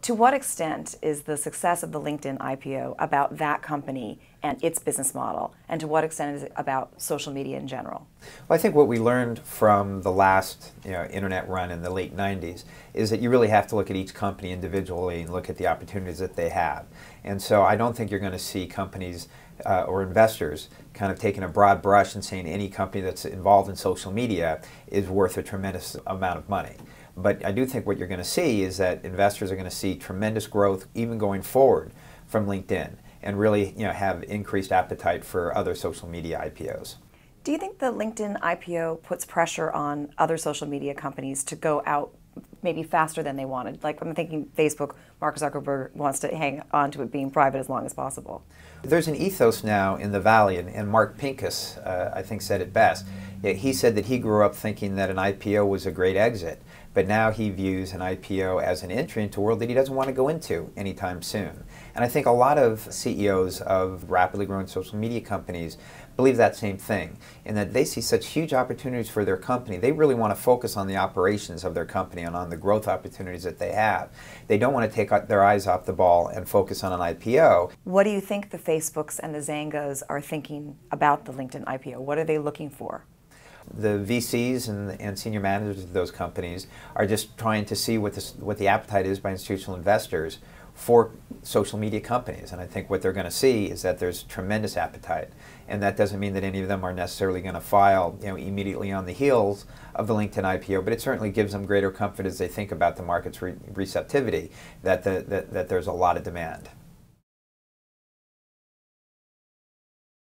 To what extent is the success of the LinkedIn IPO about that company and its business model, and to what extent is it about social media in general? Well, I think what we learned from the last internet run in the late 90s is that you really have to look at each company individually and look at the opportunities that they have. And so I don't think you're going to see companies or investors kind of taking a broad brush and saying any company that's involved in social media is worth a tremendous amount of money. But I do think what you're going to see is that investors are going to see tremendous growth even going forward from LinkedIn, and really have increased appetite for other social media IPOs. Do you think the LinkedIn IPO puts pressure on other social media companies to go out maybe faster than they wanted? Like, I'm thinking Facebook, Mark Zuckerberg wants to hang on to it being private as long as possible. There's an ethos now in the Valley, and Mark Pincus, I think, said it best. He said that he grew up thinking that an IPO was a great exit, but now he views an IPO as an entry into a world that he doesn't want to go into anytime soon. And I think a lot of CEOs of rapidly growing social media companies believe that same thing, in that they see such huge opportunities for their company. They really want to focus on the operations of their company and on the growth opportunities that they have. They don't want to take their eyes off the ball and focus on an IPO. What do you think the Facebooks and the Zyngas are thinking about the LinkedIn IPO? What are they looking for? The VCs and senior managers of those companies are just trying to see what the appetite is by institutional investors for social media companies. And I think what they're going to see is that there's tremendous appetite. And that doesn't mean that any of them are necessarily going to file immediately on the heels of the LinkedIn IPO, but it certainly gives them greater comfort as they think about the market's receptivity, that there's a lot of demand.